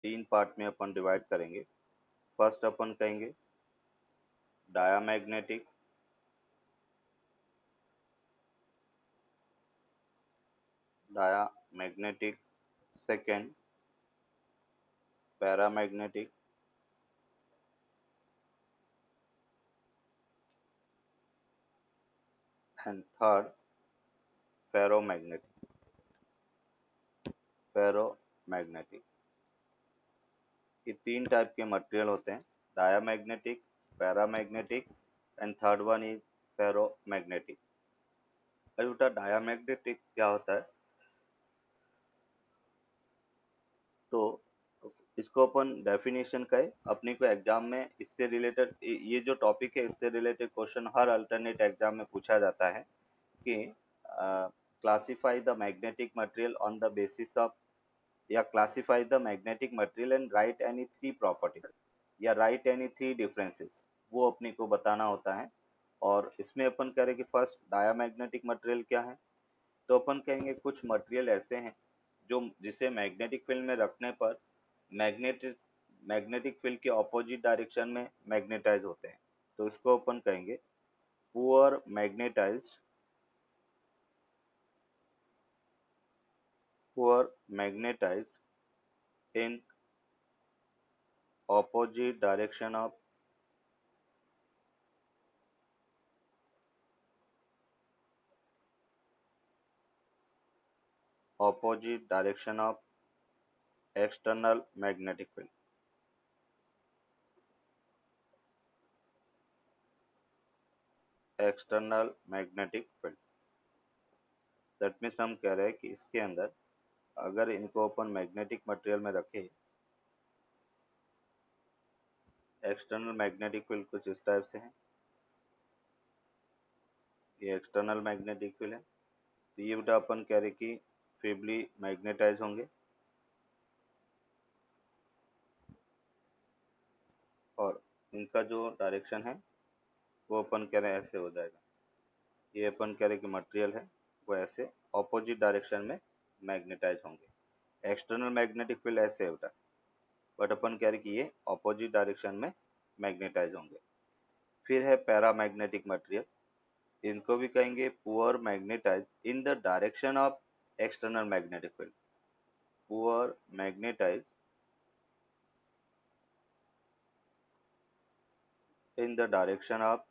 तीन पार्ट में अपन डिवाइड करेंगे। फर्स्ट अपन कहेंगे diamagnetic, second paramagnetic, and third ferromagnetic. ये तीन टाइप के मटेरियल होते हैं, diamagnetic, paramagnetic and third one is ferromagnetic. अभी बेटा डायामैग्नेटिक क्या होता है, तो इसको अपन डेफिनेशन कहे, अपने को एग्जाम में इससे रिलेटेड ये जो टॉपिक है इससे रिलेटेड क्वेश्चन हर अल्टरनेट एग्जाम में पूछा जाता है कि classify the magnetic material on the basis of, या classify the magnetic material and write any three properties, या राइट एनी थ्री डिफरेंसेस, वो अपने को बताना होता है। और इसमें अपन कह रहे कि फर्स्ट डायामैग्नेटिक मटेरियल क्या है, तो अपन कहेंगे कुछ मटेरियल ऐसे हैं जो जिसे मैग्नेटिक फील्ड में रखने पर मैग्नेटिक फील्ड के ऑपोजिट डायरेक्शन में मैग्नेटाइज होते हैं, तो इसको अपन कहेंगे poor magnetised in opposite direction of external magnetic field। External magnetic field that means हम कह रहे हैं कि इसके अंदर अगर इनको अपन मैग्नेटिक मटेरियल में रखें, एक्सटर्नल मैग्नेटिक फील्ड कुछ इस टाइप से है, ये एक्सटर्नल मैग्नेटिक फील्ड है, तो ये बेटा अपन कह रहे कि फेबली मैग्नेटाइज होंगे, और इनका जो डायरेक्शन है वो अपन कह रहे हैं ऐसे हो जाएगा। ये अपन कह रहे कि मटेरियल है वो ऐसे ऑपोजिट डायरेक्शन में मैग्नेटाइज होंगे। एक्सटर्नल मैग्नेटिक फील्ड ऐसे है बेटा, बट अपन कह रहे कि ये ऑपोजिट डायरेक्शन में मैग्नेटाइज होंगे। फिर है पैरामैग्नेटिक मटेरियल, इनको भी कहेंगे poor magnetise in the direction of external magnetic field, poor magnetise in the direction of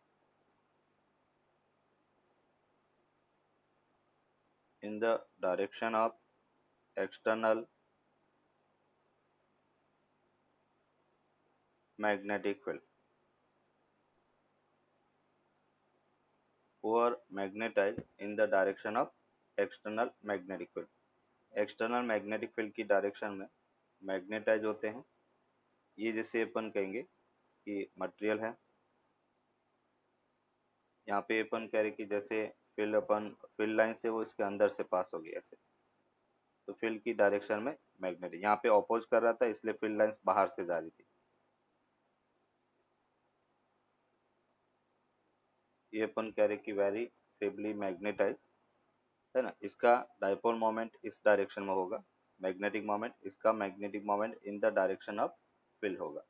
external magnetic field, poor magnetized in the direction of external magnetic field। External magnetic field की direction में magnetise होते हैं। ये जैसे अपन कहेंगे कि material है, यहाँ पे अपन कह रहे कि जैसे फील्ड लाइन से वो इसके अंदर से पास होगी ऐसे, तो फील्ड की डायरेक्शन में मैग्नेटिक, यहाँ पे अपोज कर रहा था इसलिए फील्ड लाइंस बाहर से जा रही थी। ये अपन कह रहे कि वेरी फेबली मैग्नेटाइज है ना, इसका डाइपोल मोमेंट इस डायरेक्शन में होगा, मैग्नेटिक मोमेंट, इसका magnetic moment in the direction of field होगा।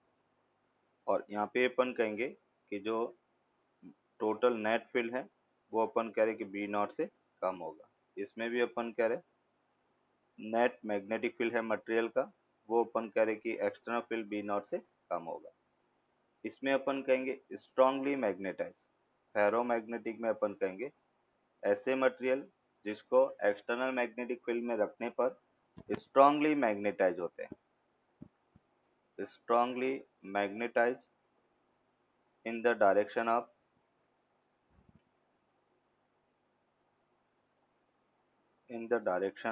और यहाँ पे अपन कहेंगे कि जो टोटल नेट फील्ड है वो अपन कह रहे कि बी नॉट से कम होगा। इसमें भी अपन कह रहे नेट मैग्नेटिक फील्ड है मटेरियल का, वो अपन कह रहे कि एक्सटर्नल फील्ड बी नॉट से कम होगा। इसमें अपन कहेंगे स्ट्रांगली मैग्नेटाइज, फेरोमैग्नेटिक में अपन कहेंगे ऐसे मटेरियल जिसको एक्सटर्नल मैग्नेटिक फील्ड में रखने पर स्ट्रांगली मैग्नेटाइज होते हैं, strongly magnetise in the direction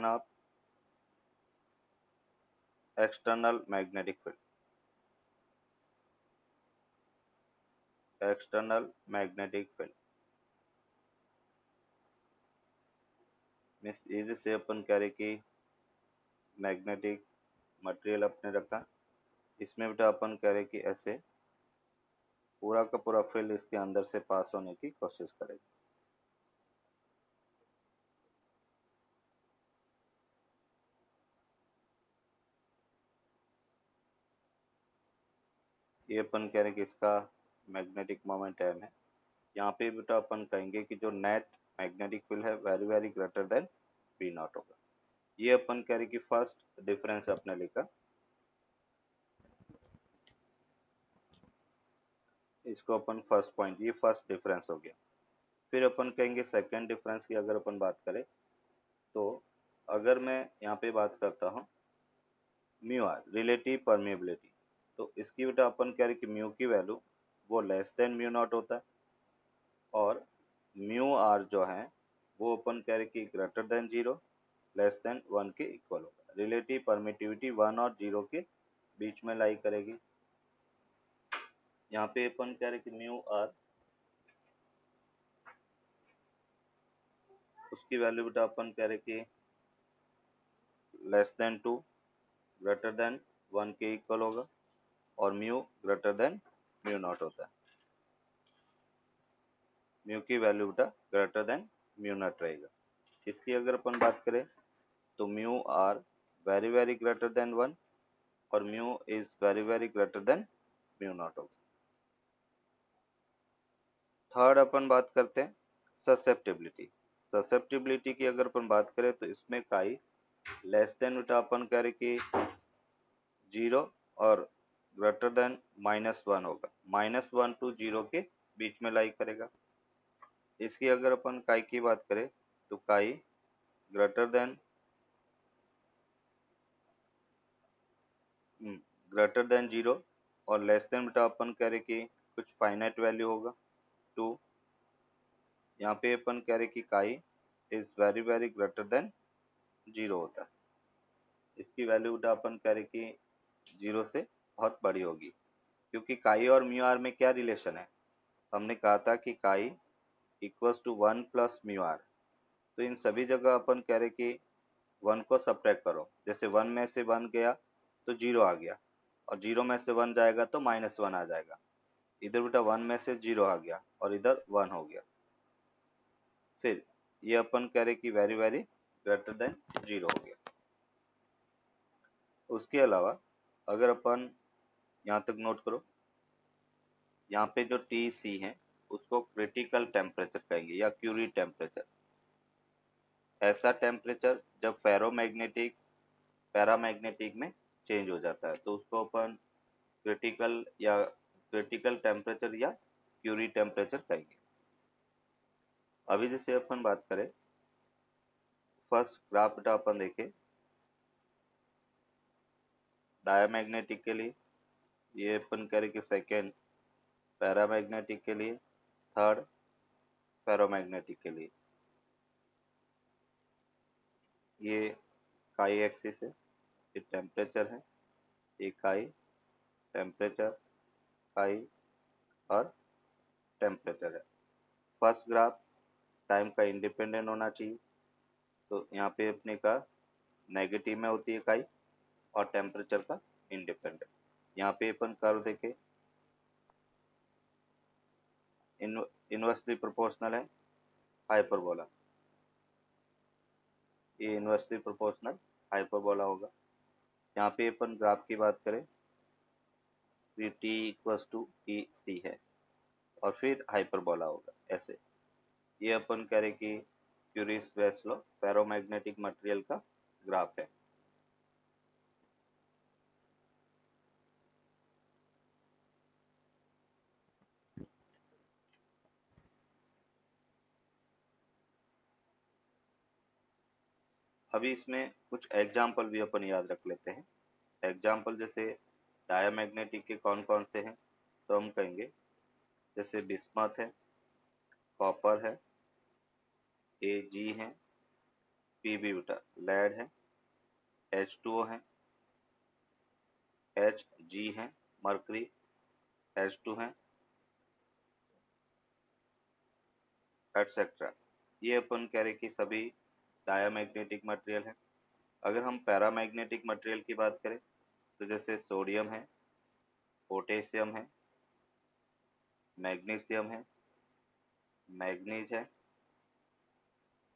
of external magnetic field, external magnetic field means easy से अपन कह रहे कि मैग्नेटिक मटेरियल अपने रखा, इसमें बेटा अपन कह रहे कि ऐसे पूरा का पूरा फील्ड इसके अंदर से पास होने की कोशिश करेगा। ये अपन कह रहे हैं कि इसका मैग्नेटिक मोमेंट m है। यहाँ पे बेटा अपन कहेंगे कि जो नेट मैग्नेटिक फील्ड है very very greater then V not होगा। ये अपन कह रहे हैं कि फर्स्ट डिफरेंस अपने लिखा, इसको अपन फर्स्ट पॉइंट, ये फर्स्ट डिफरेंस हो गया। फिर अपन कहेंगे सेकंड डिफरेंस की अगर अपन बात करें तो अगर मैं यहाँ पे बात करता हूँ म्यू आर रिलेटिव परमेबिलिटी, तो इसकी बेटा अपन कह रहे कि म्यू की वैल्यू वो लेस देन म्यू नॉट होता है, और म्यू आर जो है वो अपन कह रहे कि greater than zero less than one के इक्वल होगा। रिलेटिव परमिटिविटी वन और जीरो के बीच में लाई करेगी। यहाँ पे अपन कह रहे कि म्यू आर उसकी वैल्यू बेटा अपन कह रहे कि less than two greater than one के इक्वल होगा, और mu greater than mu not होता है। म्यू की वैल्यू बेटा ग्रेटर देन म्यू नॉट रहेगा। इसकी अगर अपन बात करें तो mu are very very greater than one और mu is very very greater than mu not होगा। थर्ड अपन बात करते हैं ससेप्टिबिलिटी। ससेप्टिबिलिटी की अगर अपन बात करें तो इसमें काई लेस देन बेटा अपन कह रहे कि जीरो और ग्रेटर देन -1 होगा। -1 टू जीरो के बीच में लाई करेगा। इसकी अगर अपन काई की बात करें तो काई ग्रेटर देन जीरो और लेस देन बेटा अपन कह रहे कि कुछ फाइनाइट वैल्यू होगा 2। यहाँ पे अपन कह रहे कि काई is very very greater than zero होता है। इसकी वैल्यू बेटा अपन कह रहे कि जीरो से बहुत बड़ी होगी, क्योंकि काई और म्यू आर में क्या रिलेशन है, हमने कहा था कि chi equals to 1 plus mu r. तो इन सभी जगह अपन कह रहे कि वन को सब्ट्रैक्ट करो, जैसे वन में से वन गया तो जीरो आ गया, और जीरो में से वन जाएगा तो -1 आ जाएगा। इधर बेटा वन में से जीरो आ गया और इधर वन हो गया। फिर ये अपन कह रहे कि very very greater than zero हो गया। उसके अलावा अगर अपन यहाँ तक नोट करो, यहाँ पे जो टी सी है उसको क्रिटिकल टेम्परेचर कहेंगे या क्यूरी टेम्परेचर। ऐसा टेम्परेचर जब फेरोमैग्नेटिक पैरामैग्नेटिक में चेंज हो जाता है तो उसको अपन क्रिटिकल टेम्परेचर या क्यूरी टेम्परेचर कहेंगे। अभी जैसे अपन बात करें फर्स्ट ग्राफ बेटा अपन देखें डायमैग्नेटिक के लिए, ये अपन करें कि सेकेंड पैरामैग्नेटिक के लिए, थर्ड फेरोमैग्नेटिक के लिए। ये काई एक्सिस है, ये टेम्परेचर है, ये काई टेम्परेचर काई और टेम्परेचर है। फर्स्ट ग्राफ टाइम का इंडिपेंडेंट होना चाहिए, तो यहाँ पे अपने का नेगेटिव में होती है काई और टेम्परेचर का इंडिपेंडेंट। यहाँ पे अपन कर्व देखे इनवर्सली प्रोपोर्शनल है हाइपरबोला, ये इनवर्सली प्रोपोर्शनल हाइपरबोला होगा। यहाँ पे अपन ग्राफ की बात करें तो T equals to T C है और फिर हाइपरबोला होगा ऐसे। ये अपन कह रहे कि क्यूरीज वेस्लो फेरोमैग्नेटिक मटेरियल का ग्राफ है। अभी इसमें कुछ एग्जाम्पल भी अपन याद रख लेते हैं। एग्जाम्पल जैसे डायमैग्नेटिक के कौन कौन से हैं, तो हम कहेंगे जैसे बिस्मथ है, कॉपर है, Ag है, Pb बेटा लेड है, H2O है, Hg है, मरकरी H2 है, एटसेट्रा। ये अपन कह रहे कि सभी डायमैग्नेटिक मटेरियल है। अगर हम पैरामैग्नेटिक मटेरियल की बात करें तो जैसे सोडियम है, पोटेशियम है, मैग्नीशियम है, मैग्नीज है,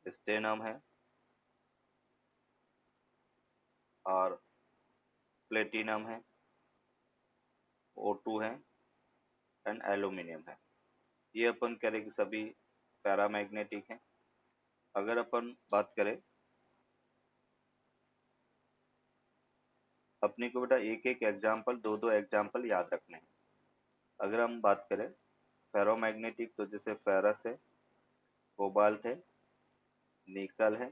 स्टेनम है और प्लेटिनम है, O2 है एंड एल्यूमिनियम है। ये अपन कह रहे कि सभी पैरामैग्नेटिक हैं। अगर अपन बात करें, अपने को बेटा एक एक एग्जाम्पल, दो दो एग्जाम्पल याद रखने हैं। अगर हम बात करें फेरोमैग्नेटिक, तो जैसे फेरस है, कोबाल्ट है, निकल है,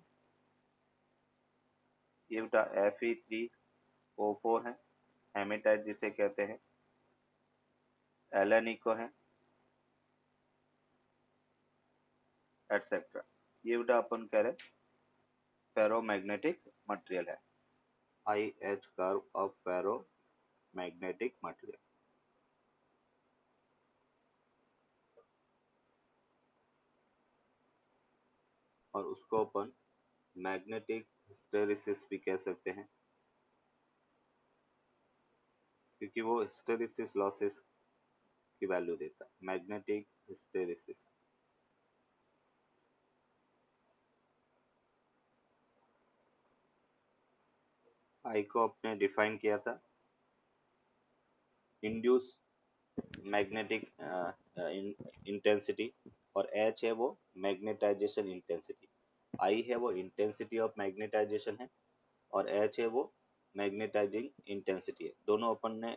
ये बेटा Fe3O4 है, हेमेटाइट जिसे कहते हैं, एलेनिको है, एटसेट्रा। ये बेटा अपन कह रहे फेरोमैग्नेटिक मटेरियल है। IH curve of ferromagnetic material. और उसको अपन मैग्नेटिक हिस्टेरिसिस भी कह सकते हैं, क्योंकि वो हिस्टेरिसिस लॉसेस की वैल्यू देता है, मैग्नेटिक हिस्टेरिसिस। आई को आपने डिफाइन किया था इंड्यूस मैग्नेटिक इंटेंसिटी, और एच है वो मैग्नेटाइजेशन इंटेंसिटी। आई है वो इंटेंसिटी ऑफ मैग्नेटाइजेशन है, और एच है वो मैग्नेटाइजिंग इंटेंसिटी है। दोनों अपन ने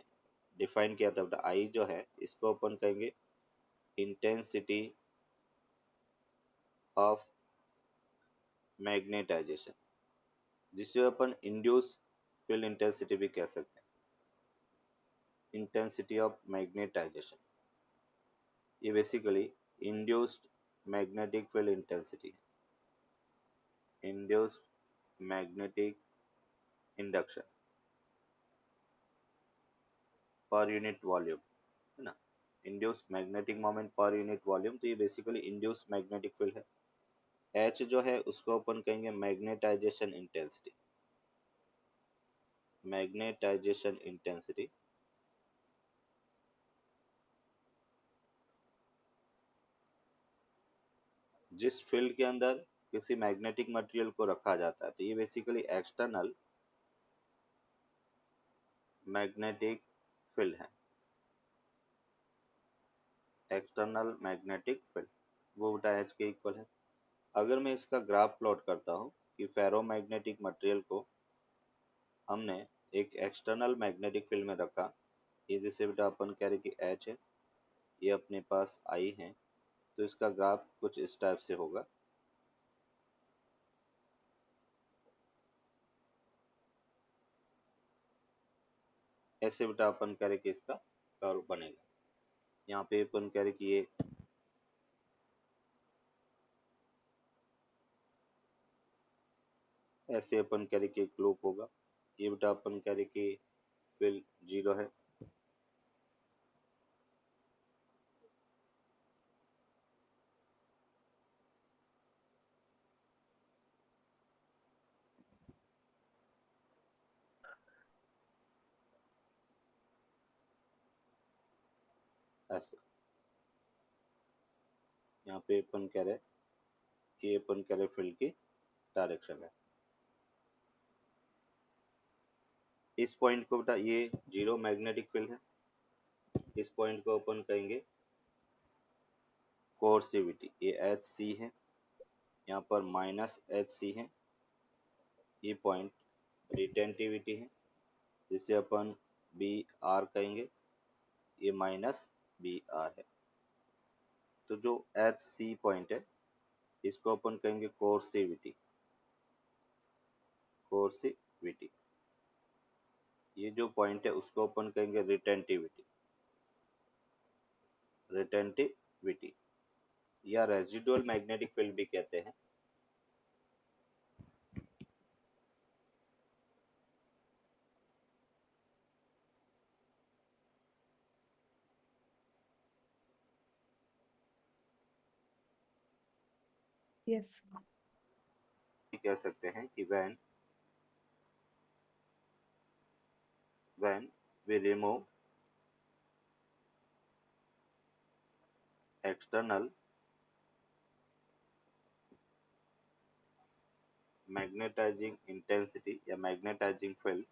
डिफाइन किया था। आई जो है इसको अपन कहेंगे इंटेंसिटी ऑफ मैग्नेटाइजेशन, जिसे अपन इंड्यूस फील्ड इंटेंसिटी भी कह सकते हैं। इंटेंसिटी ऑफ मैग्नेटाइजेशन, ये basically induced magnetic field intensity है। Induced magnetic induction per unit volume, है ना। Induced magnetic moment per unit volume, तो ये बेसिकली इंड्यूस्ड मैग्नेटिक फील्ड है। एच जो है उसको अपन कहेंगे मैग्नेटाइजेशन इंटेंसिटी। मैग्नेटाइजेशन इंटेंसिटी जिस फील्ड के अंदर किसी मैग्नेटिक मटेरियल को रखा जाता है, तो ये बेसिकली एक्सटर्नल मैग्नेटिक फील्ड है। एक्सटर्नल मैग्नेटिक फील्ड वो बेटा एच के इक्वल है। अगर मैं इसका ग्राफ प्लॉट करता हूँ कि फेरोमैग्नेटिक मटेरियल को हमने एक एक्सटर्नल मैग्नेटिक फील्ड में रखा, ये जिसे बेटा अपन कह रहे कि एच है, ये अपने पास आई है, तो इसका ग्राफ कुछ इस टाइप से होगा। ऐसे बेटा अपन कह रहे कि इसका कर्व बनेगा। यहाँ पे अपन कह रहे कि ये ऐसे अपन कह रहे कि एक लूप होगा। ये बेटा अपन कह रहे कि फील्ड जीरो है। ऐसे यहाँ पे अपन कह रहे ये अपन कह रहे फील्ड की डायरेक्शन है। इस पॉइंट को बेटा ये जीरो मैग्नेटिक फील्ड है। इस पॉइंट को अपन कहेंगे कोर्सिविटी, ये एच सी है, यहाँ पर माइनस एच सी है। ये पॉइंट रिटेंटिविटी है, जिसे अपन बी आर कहेंगे, ये माइनस बी आर है। तो जो एच सी पॉइंट है इसको अपन कहेंगे कोर्सिविटी। कोर्सिविटी, ये जो पॉइंट है उसको अपन कहेंगे रिटेंटिविटी। रिटेंटिविटी या रेजिडुअल मैग्नेटिक फील्ड भी कहते हैं। Yes. कह सकते हैं कि when we remove external magnetising intensity या magnetising field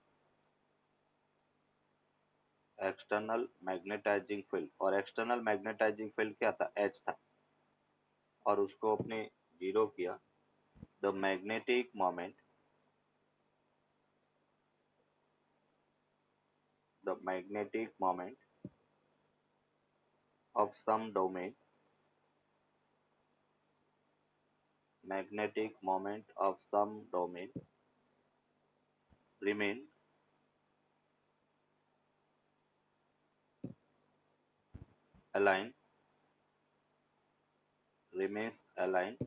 external magnetising field, और एक्सटर्नल मैग्नेटाइजिंग फील्ड क्या था, एच था, और उसको अपने जीरो किया। The magnetic moment, the magnetic moment of some domain, magnetic moment of some domain remain aligned, remains aligned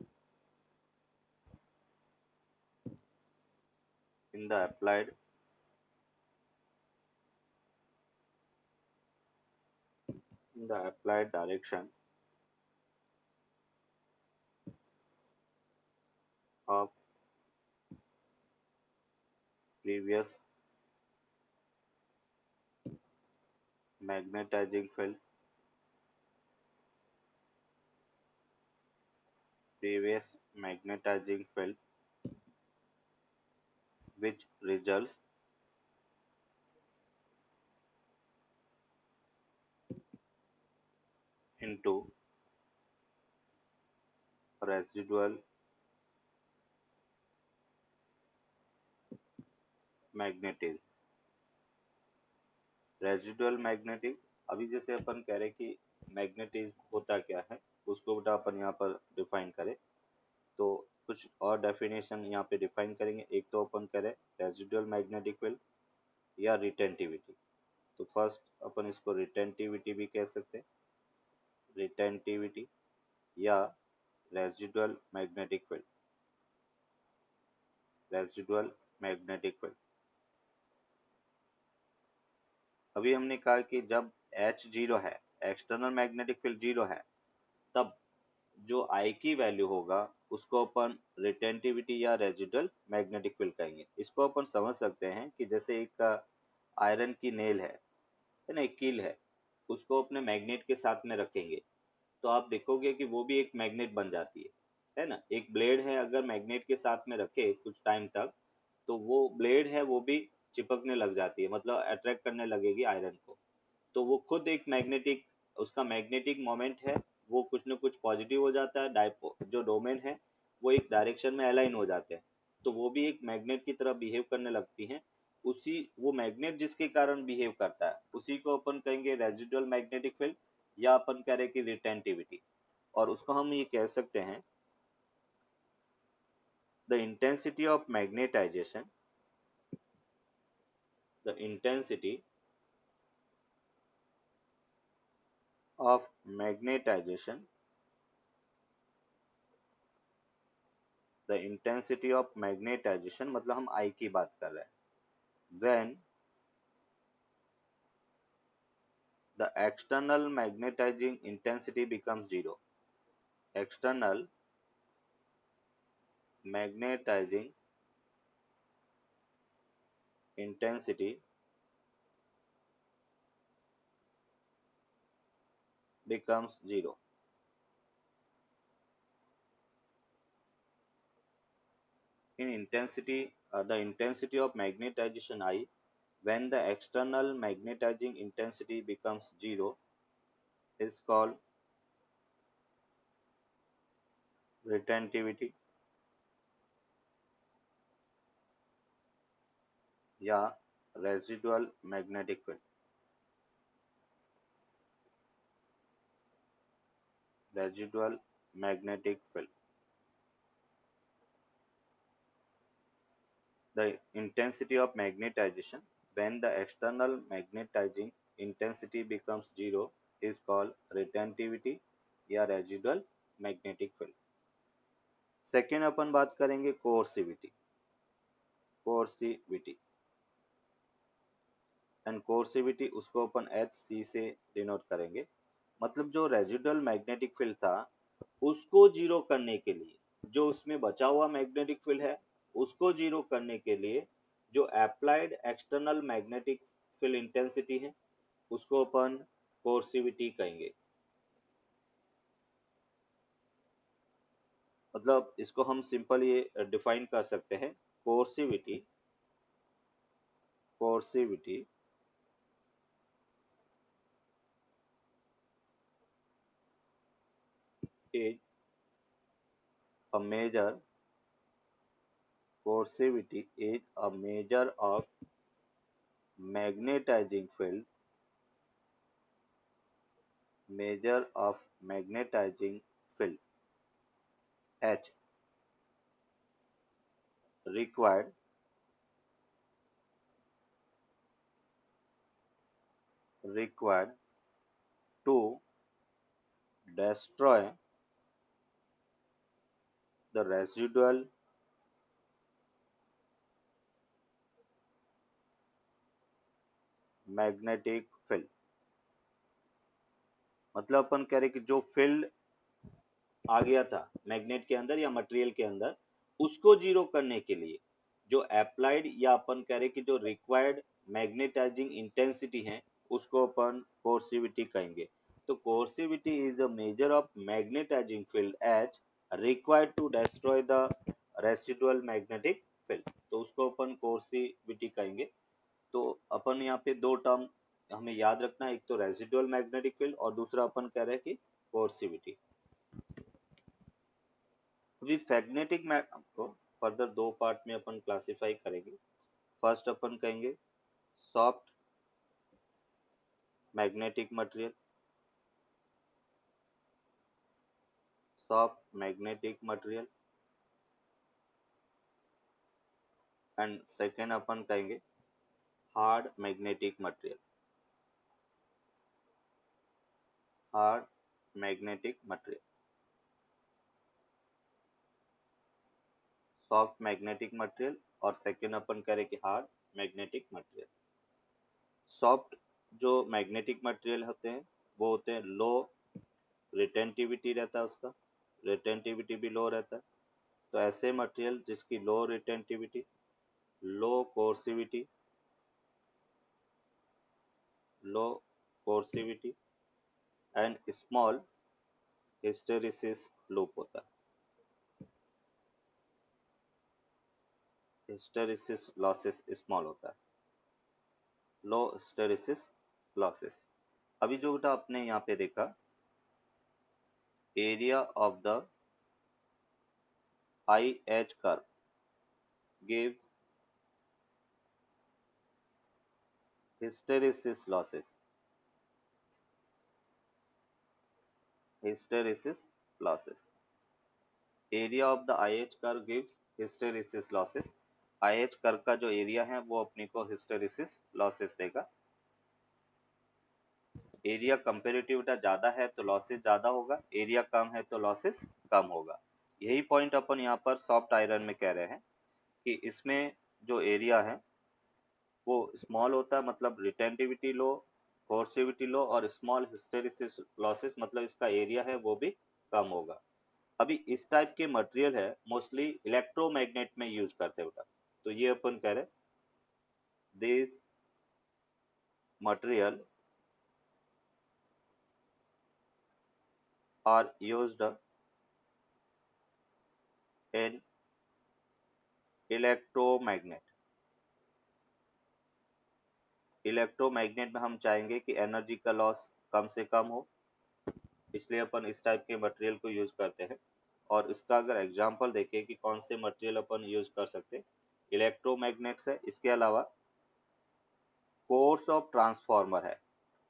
in the applied direction of previous magnetizing field, previous magnetizing field, which results into residual magnetism। Residual magnetic, अभी जैसे अपन कह रहे कि magnetism होता क्या है, उसको बेटा अपन यहाँ पर डिफाइन करें, तो कुछ और डेफिनेशन यहाँ पे डिफाइन करेंगे। एक तो अपन कह रहे रेजिडुअल मैग्नेटिक फील्ड या रिटेंटिविटी। तो फर्स्ट अपन इसको रिटेंटिविटी भी कह सकते हैं, रिटेंटिविटी या residual magnetic field, residual magnetic field. अभी हमने कहा कि जब H जीरो है, एक्सटर्नल मैग्नेटिक फील्ड जीरो है, तब जो I की वैल्यू होगा उसको अपन रिटेंटिविटी या रेजिडुअल मैग्नेटिक फील्ड कहेंगे। इसको अपन समझ सकते हैं कि जैसे एक आयरन की नेल है ना, एक कील है, उसको अपने मैग्नेट के साथ में रखेंगे तो आप देखोगे कि वो भी एक मैग्नेट बन जाती है ना। एक ब्लेड है, अगर मैग्नेट के साथ में रखे कुछ टाइम तक, तो वो ब्लेड है वो भी चिपकने लग जाती है, मतलब अट्रैक्ट करने लगेगी आयरन को। तो वो खुद एक मैग्नेटिक, उसका मैग्नेटिक मोमेंट है, वो कुछ न कुछ पॉजिटिव हो जाता है, डाइपो जो डोमेन है वो एक डायरेक्शन में अलाइन हो जाते हैं, तो वो भी एक मैग्नेट की तरह बिहेव करने लगती हैं। उसी वो मैग्नेट जिसके कारण बिहेव करता है उसी को अपन कहेंगे रेजिडुअल मैग्नेटिक फील्ड, या अपन कह रहे कि रिटेंटिविटी। और उसको हम ये कह सकते हैं the intensity of magnetisation, the intensity of magnetisation, the intensity of magnetisation मतलब हम आई की बात कर रहे हैं। When the external magnetising intensity becomes zero, external magnetising intensity becomes zero। In intensity, the intensity of magnetization I, when the external magnetizing intensity becomes zero, is called retentivity या residual magnetic field, residual magnetic field। The intensity of magnetization when the external magnetizing intensity becomes zero is called retentivity या residual magnetic field। Second अपन बात करेंगे कोर्सिविटी, कोर्सिविटी and कोर्सिविटी उसको अपन H C से denote करेंगे। मतलब जो residual magnetic field था उसको जीरो करने के लिए, जो उसमें बचा हुआ मैग्नेटिक फील्ड है उसको जीरो करने के लिए जो applied external magnetic field intensity है उसको अपन कोर्सिविटी कहेंगे। मतलब इसको हम सिंपल ये डिफाइन कर सकते हैं, कोर्सिविटी, कोर्सिविटी is a measure coercivity is a measure of magnetizing field measure of magnetizing field H required required to destroy the residual magnetic field. मतलब अपन कह रहे कि जो फील्ड आ गया था मैग्नेट के अंदर या मटेरियल के अंदर, उसको जीरो करने के लिए जो अप्लाइड या अपन कह रहे कि जो रिक्वायर्ड मैग्नेटाइजिंग इंटेंसिटी है उसको अपन कोर्सिविटी कहेंगे। तो coercivity is the measure of magnetising field H required to destroy the residual magnetic field, तो उसको अपन कोर्सिविटी कहेंगे। तो अपन यहाँ पे दो टर्म हमें याद रखना है, एक तो रेसिडुअल मैग्नेटिक फील्ड और दूसरा अपन कह रहे हैं कि कोर्सिविटी। अभी मैग्नेटिक को फर्दर दो पार्ट में अपन क्लासिफाई करेंगे। फर्स्ट अपन कहेंगे soft magnetic material, soft magnetic material and second अपन कहेंगे hard magnetic material, hard magnetic material. Soft magnetic material और सेकेंड अपन कह रहे कि हार्ड मैग्नेटिक मटेरियल। सॉफ्ट जो मैग्नेटिक मटेरियल होते हैं वो होते हैं लो रिटेंटिविटी रहता है, उसका रिटेंटिविटी भी लो रहता है। तो ऐसे मटेरियल जिसकी low retentivity, low कोर्सिविटी, low कोर्सिविटी and small hysteresis loop होता है, हिस्टेरिसिस लॉसेस स्मॉल होता है, लो हिस्टेरिसिस लॉसेस। अभी जो बेटा आपने यहाँ पे देखा area of the IH curve gives hysteresis losses, hysteresis losses। Area of the IH curve gives hysteresis losses। IH curve का जो एरिया है वो अपने को हिस्टेरिसिस लॉसेस देगा। एरिया कंपेरेटिवटा ज्यादा है तो लॉसेस ज्यादा होगा, एरिया कम है तो लॉसेस कम होगा। यही पॉइंट अपन यहाँ पर सॉफ्ट आयरन में कह रहे हैं कि इसमें जो एरिया है वो स्मॉल होता है, मतलब रिटेंटिविटी लो, कोर्सिविटी लो और स्मॉल हिस्टेरिसिस लॉसेस, मतलब इसका एरिया है वो भी कम होगा। अभी इस टाइप के मटेरियल है मोस्टली इलेक्ट्रोमैग्नेट में यूज करते हैं। तो ये अपन कह रहे this material are used in electromagnet. Electromagnet में हम चाहेंगे कि एनर्जी का लॉस कम से कम हो, इसलिए अपन इस टाइप के मटेरियल को यूज करते हैं। और इसका अगर एग्जांपल देखें कि कौन से मटेरियल अपन यूज कर सकते हैं इलेक्ट्रोमैग्नेट्स है, इसके अलावा कोर्स ऑफ ट्रांसफार्मर है,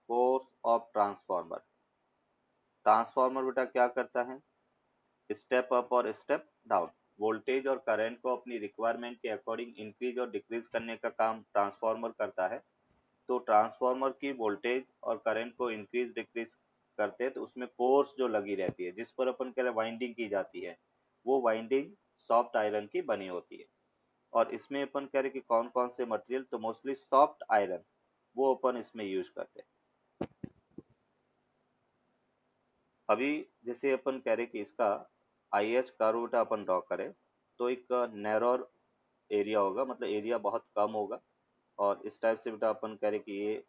कोर्स ऑफ ट्रांसफार्मर। ट्रांसफार्मर बेटा क्या करता है, स्टेप अप और स्टेप डाउन, वोल्टेज और करंट को अपनी रिक्वायरमेंट के अकॉर्डिंग इंक्रीज और डिक्रीज करने का काम ट्रांसफार्मर करता है। तो ट्रांसफार्मर की वोल्टेज और करंट को इंक्रीज डिक्रीज करते हैं तो उसमें कोर्स जो लगी रहती है जिस पर अपन कह रहे वाइंडिंग की जाती है, वो वाइंडिंग सॉफ्ट आयरन की बनी होती है। और इसमें अपन कह रहे कि कौन कौन से मटेरियल, तो मोस्टली सॉफ्ट आयरन वो अपन इसमें यूज करते हैं। अभी जैसे अपन कह रहे कि इसका IH कर्व अपन ड्रॉ करें तो एक नैरो एरिया होगा, मतलब एरिया बहुत कम होगा। और इस टाइप से बेटा अपन कह रहे कि ये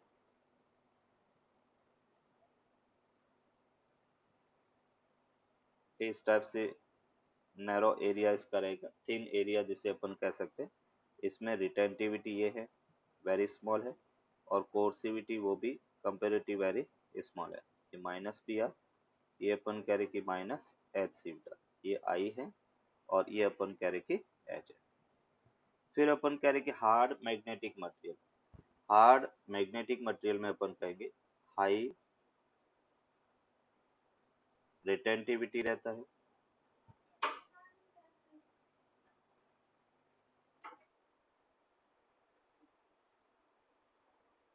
इस टाइप से नैरो एरिया इसका रहेगा, थिन एरिया जिसे अपन कह सकते हैं। इसमें रिटेंटिविटी ये है वेरी स्मॉल है और कोर्सिविटी वो भी कंपेरेटिव वेरी स्मॉल है। ये माइनस भी है, ये अपन कह रहे कि माइनस एच सी बेटा, ये आई है और ये अपन कह रहे कि एच है। फिर अपन कह रहे कि hard magnetic material, hard magnetic material में अपन कहेंगे हाई रिटेंटिविटी रहता है,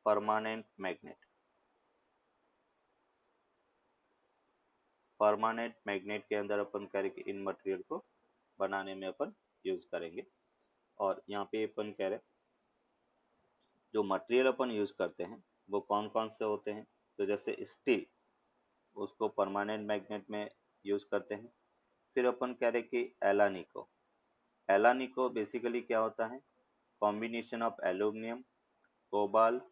परमानेंट मैग्नेट, परमानेंट मैग्नेट के अंदर अपन कह रहे कि इन मटेरियल को बनाने में अपन यूज करेंगे। और यहाँ पे अपन कह रहे जो मटेरियल अपन यूज करते हैं वो कौन कौन से होते हैं, तो जैसे स्टील, उसको परमानेंट मैग्नेट में यूज करते हैं। फिर अपन कह रहे कि एलानिको, एलानिको बेसिकली क्या होता है, कॉम्बिनेशन ऑफ एल्यूमिनियम, कोबाल्ट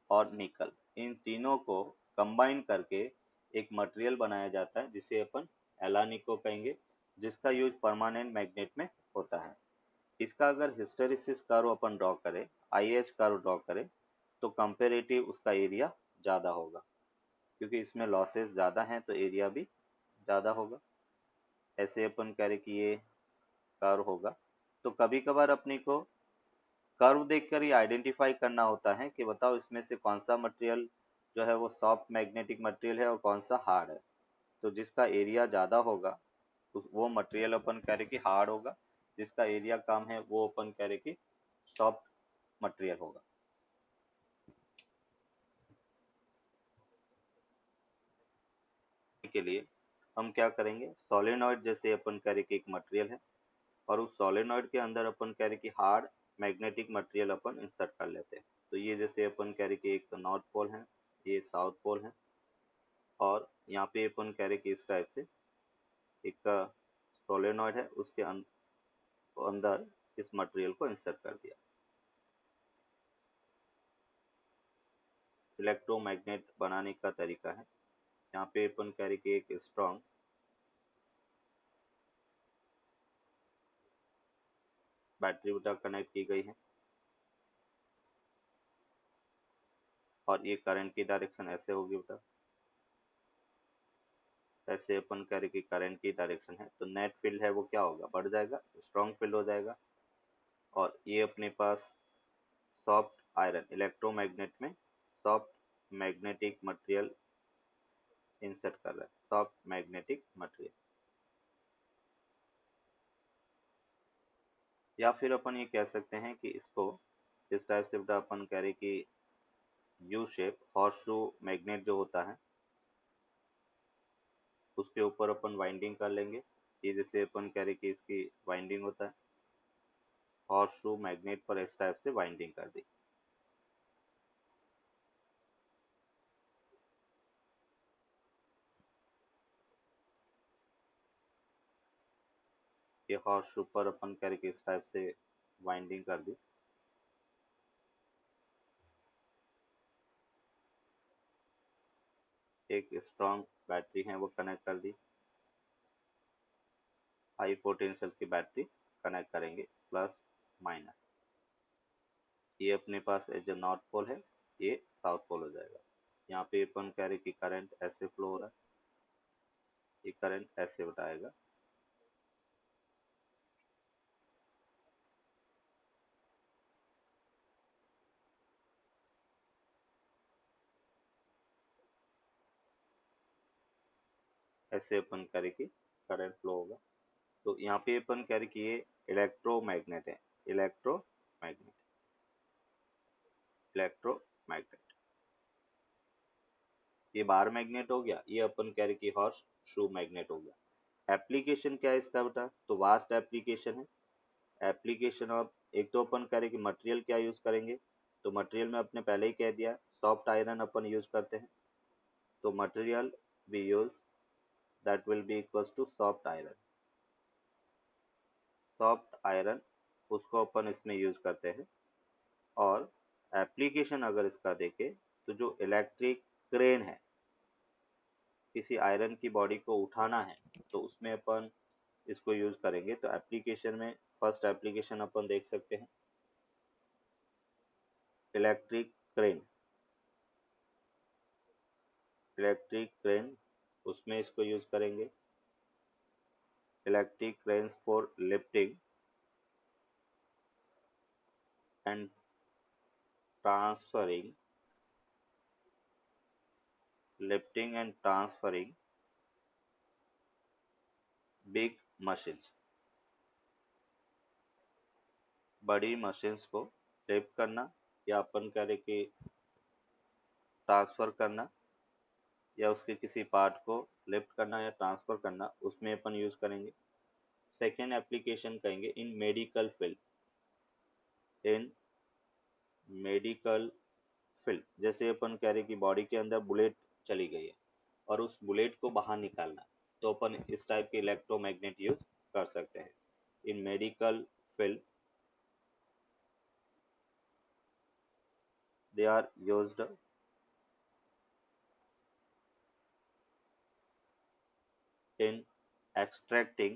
और निकल, इन तीनों को कंबाइन करके एक मटेरियल बनाया जाता है जिसे अपन एलानिको कहेंगे, जिसका यूज परमानेंट मैग्नेट में होता है। इसका अगर हिस्टेरिसिस कर्व अपन ड्रॉ करें, आईएच कर्व ड्रॉ करें, तो कंपेरेटिव उसका एरिया ज़्यादा होगा, क्योंकि इसमें लॉसेस ज़्यादा हैं तो एरिया भी ज़्यादा होगा। ऐसे अपन कह रहे कि ये कर्व होगा। तो कभी कभार अपने को कर्व देखकर ही आइडेंटिफाई करना होता है कि बताओ इसमें से कौन सा मटेरियल जो है वो सॉफ्ट मैग्नेटिक मटेरियल है और कौन सा हार्ड है। तो जिसका एरिया ज़्यादा होगा उस वो मटेरियल अपन कह रहे कि हार्ड होगा, जिसका एरिया कम है वो अपन कह रहे कि सॉफ्ट मटेरियल होगा। के लिए हम क्या करेंगे, सोलेनॉइड जैसे अपन कह रहे कि एक मटेरियल है और उस सोलेनॉइड के अंदर अपन कह रहे कि हार्ड मैग्नेटिक मटेरियल अपन इंसर्ट कर लेते हैं। तो ये जैसे अपन कह रहे कि एक नॉर्थ पोल है, ये साउथ पोल है, और यहाँ पे अपन कह रहे कि इस टाइप से एक सोलेनॉइड है, उसके अंदर इस मटेरियल को इंसर्ट कर दिया। इलेक्ट्रोमैग्नेट बनाने का तरीका है, यहाँ पे अपन कह रहे कि एक स्ट्रॉन्ग बैटरी बेटा कनेक्ट की गई है और ये करंट की डायरेक्शन ऐसे होगी बेटा, ऐसे अपन कह रहे कि करंट की डायरेक्शन है तो नेट फील्ड है वो क्या होगा, बढ़ जाएगा, स्ट्रॉन्ग फील्ड हो जाएगा। और ये अपने पास सॉफ्ट आयरन, इलेक्ट्रोमैग्नेट में सॉफ्ट मैग्नेटिक मटेरियल इंसर्ट कर रहा है, सॉफ्ट मैग्नेटिक मटेरियल। या फिर अपन ये कह सकते हैं कि इसको इस टाइप से बेटा अपन कह रहे कि U shape horse shoe magnet जो होता है उसके ऊपर अपन वाइंडिंग कर लेंगे। ये जैसे अपन कह रहे कि इसकी वाइंडिंग होता है, हॉर्स शू मैग्नेट पर इस टाइप से वाइंडिंग कर दी। ये हॉर्स शू पर अपन कह रहे कि इस टाइप से वाइंडिंग कर दी। एक स्ट्रॉन्ग बैटरी है वो कनेक्ट कर दी, हाई पोटेंशियल की बैटरी कनेक्ट करेंगे, प्लस माइनस। ये अपने पास जो नॉर्थ पोल है ये साउथ पोल हो जाएगा। यहाँ पे अपन कह रहे कि करंट ऐसे फ्लो हो रहा है, ये करंट ऐसे बताएगा, ऐसे अपन कह रहे कि करंट फ्लो होगा। तो यहाँ पे अपन कह रहे कि ये इलेक्ट्रोमैग्नेट है, इलेक्ट्रोमैग्नेट, इलेक्ट्रोमैग्नेट। ये बार मैग्नेट हो गया, ये अपन कह रहे कि हॉर्स शू मैग्नेट हो गया। एप्लीकेशन क्या है इसका बेटा, तो वास्ट एप्लीकेशन है। एप्लीकेशन ऑफ, एक तो अपन कह रहे कि मटेरियल क्या यूज करेंगे, तो मटेरियल में अपने पहले ही कह दिया सॉफ्ट आयरन अपन यूज करते हैं, तो material we use that will be equals to soft iron, soft iron उसको अपन इसमें यूज करते हैं। और एप्लीकेशन अगर इसका देखें तो जो इलेक्ट्रिक क्रेन है, किसी आयरन की बॉडी को उठाना है तो उसमें अपन इसको यूज करेंगे। तो एप्लीकेशन में फर्स्ट एप्लीकेशन अपन देख सकते हैं इलेक्ट्रिक क्रेन, इलेक्ट्रिक क्रेन उसमें इसको यूज करेंगे। Electric range for lifting and transferring, lifting and transferring big machines, बड़ी मशीन्स को लिफ्ट करना या अपन करें कि ट्रांसफर करना या उसके किसी पार्ट को लिफ्ट करना या ट्रांसफर करना, उसमें अपन यूज करेंगे। सेकेंड एप्लीकेशन कहेंगे इन मेडिकल फील्ड, इन मेडिकल फील्ड। जैसे अपन कह रहे कि बॉडी के अंदर बुलेट चली गई है और उस बुलेट को बाहर निकालना, तो अपन इस टाइप के इलेक्ट्रोमैग्नेट यूज कर सकते हैं। इन medical field they are used in extracting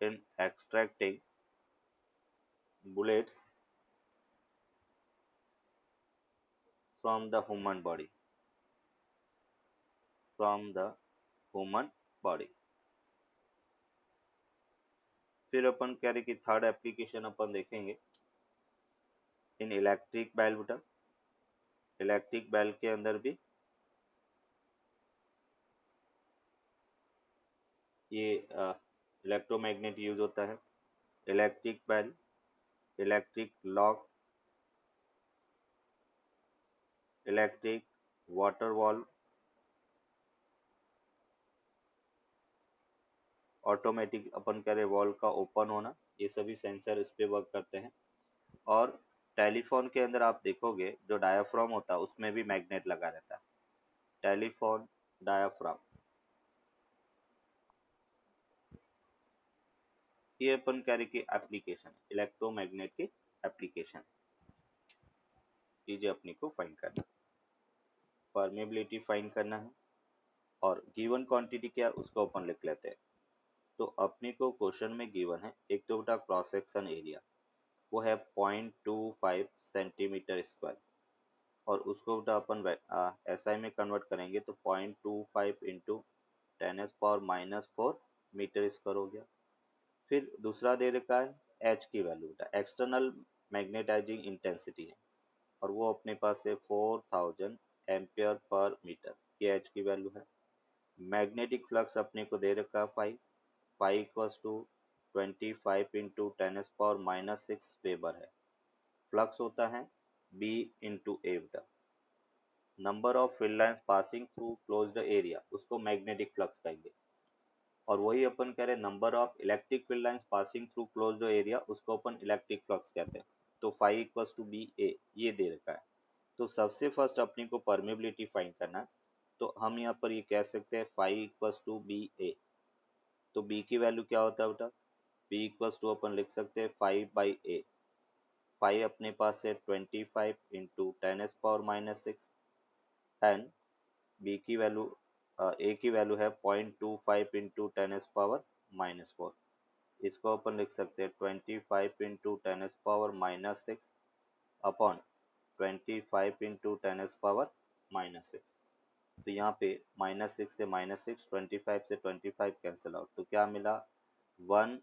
in extracting bullets from the human body, from the human body। फिर अपन कह रहे कि थर्ड एप्लीकेशन अपन देखेंगे in electric bell. Electric bell के अंदर भी ये इलेक्ट्रोमैग्नेट यूज होता है। Electric bell, electric lock, electric water valve, automatic अपन कह रहे वॉल्व का ओपन होना, ये सभी सेंसर इस पे वर्क करते हैं। और टेलीफोन के अंदर आप देखोगे जो डायाफ्राम होता है उसमें भी मैग्नेट लगा रहता है। टेलीफोन डायाफ्राम, ये अपन कह रहे कि एप्लीकेशन, इलेक्ट्रोमैग्नेट की एप्लीकेशन। चीजें अपने को फाइंड करना, परमेबिलिटी फाइंड करना है और गिवन क्वांटिटी क्या उसको अपन लिख लेते हैं। तो अपने को क्वेश्चन में गिवन है एक तो बेटा क्रॉस सेक्शन एरिया, वो है 0.25 सेंटीमीटर स्क्वायर, और उसको बेटा अपन SI में कन्वर्ट करेंगे तो 0.25 इंटू 10⁻⁻⁴ मीटर स्क्वायर हो गया। फिर दूसरा दे रखा है एच की वैल्यू, बेटा एक्सटर्नल मैग्नेटाइजिंग इंटेंसिटी है और वो अपने पास है 4000 एम्पियर पर मीटर, ये एच की वैल्यू है। मैग्नेटिक फ्लक्स अपने को दे रखा है 5, 5 इक्वल्स टू 25 इंटू 10⁻⁻⁶ वेबर है। फ्लक्स होता है B इंटू ए बेटा। Number of field lines passing through closed area, उसको मैग्नेटिक फ्लक्स कहेंगे। और वही अपन कह रहे number of electric field lines passing through closed area, उसको अपन इलेक्ट्रिक फ्लक्स कहते हैं। तो 5 इक्वल्स टू बी ए, ये दे रखा है। तो सबसे फर्स्ट अपने को परमेबिलिटी फाइंड करना है, तो हम यहाँ पर ये कह सकते हैं 5 इक्वल्स टू बी ए। तो बी की वैल्यू क्या होता है बेटा, बी इक्वल्स टू अपन लिख सकते हैं 5/a। 5 अपने पास है 25 इंटू 10⁻⁻⁶ एंड बी की वैल्यू ए की वैल्यू है 0.25 इंटू 10⁻⁻⁴। इसको अपन लिख सकते हैं 25 इंटू 10⁻⁻⁶ अपॉन 25 इंटू 10⁻⁻⁶। तो यहाँ पे -6 से -6, 25 से 25 कैंसिल आउट, तो क्या मिला 1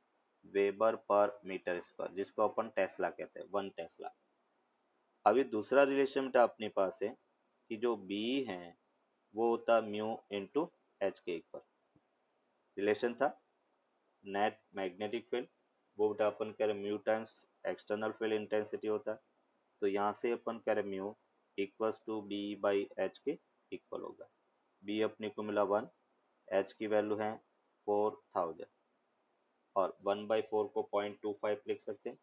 वेबर पर मीटर स्क्वायर, जिसको अपन टेस्ला कहते हैं, 1 टेस्ला। अभी दूसरा रिलेशन अपने पास है कि जो B है वो होता म्यू इंटू एच के इक्वल। रिलेशन था नेट मैग्नेटिक फील्ड, वो बेटा अपन कह रहे mu times external field intensity होता है। तो यहाँ से अपन कह रहे म्यू इक्वल्स टू B/H के इक्वल होगा। B अपने को मिला 1, H की वैल्यू है 4000 और 1/4 को 0.25 लिख सकते हैं।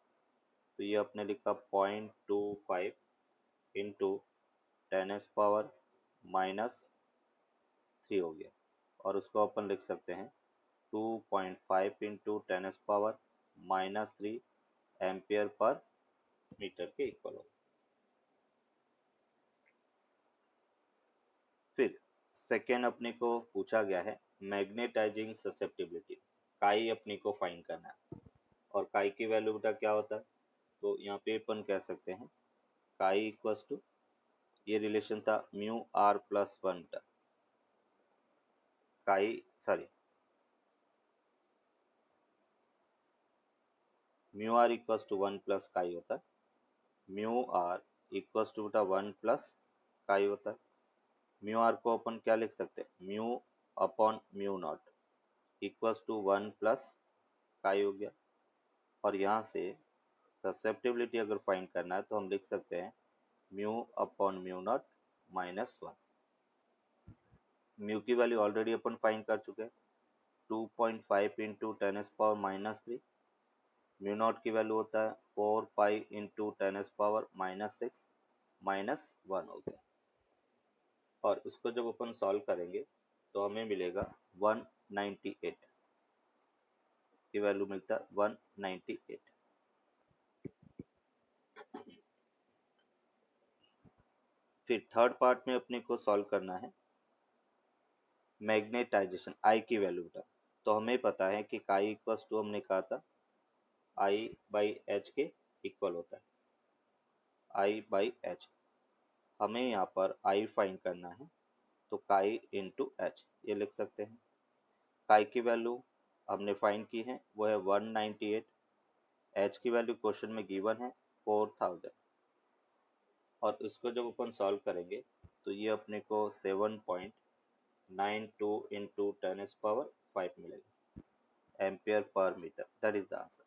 तो ये अपने लिखा 0.25 इंटू 10⁻⁻³ हो गया, और उसको अपन लिख सकते हैं 2.5 इंटू 10⁻⁻³ एम्पियर पर मीटर के इक्वल होगा। फिर सेकेंड अपने को पूछा गया है मैग्नेटाइजिंग ससेप्टिबिलिटी, काई अपने को फाइंड करना है। और काई की वैल्यू बेटा क्या होता है, तो यहाँ पे अपन कह सकते हैं काई इक्वल्स टू ये रिलेशन था mu r plus 1 chi sorry mu r equals to 1 plus chi होता है, म्यू आर इक्वल्स टू बेटा 1 प्लस काई होता है। म्यू आर को अपन क्या लिख सकते हैं, mu upon mu not equals to 1 plus chi हो गया। और यहाँ से ससेप्टिबिलिटी अगर फाइंड करना है तो हम लिख सकते हैं mu upon mu not minus 1। Mu की वैल्यू ऑलरेडी अपन फाइंड कर चुके हैं, 2.5 इंटू 10⁻³ म्यू नॉट की वैल्यू होता है 4 पाई इंटू 10⁻⁻6 माइनस 1 हो गया। और उसको जब अपन सॉल्व करेंगे तो हमें मिलेगा 198 की वैल्यू मिलता है 198। फिर थर्ड पार्ट में अपने को सॉल्व करना है मैग्नेटाइजेशन आई की वैल्यू का। तो हमें पता है कि काई इक्वल्स टू हमने कहा था आई बाई एच के इक्वल होता है, आई बाई एच। हमें यहाँ पर आई फाइंड करना है तो काई इंटू एच ये लिख सकते हैं। काई की वैल्यू हमने फाइंड की है वो है 198, एच की वैल्यू क्वेश्चन में गिवन है 4000। और इसको जब अपन सॉल्व करेंगे तो ये अपने को 7.92 इंटू 10⁻⁵ मिलेगा ampere per metre. That is the answer.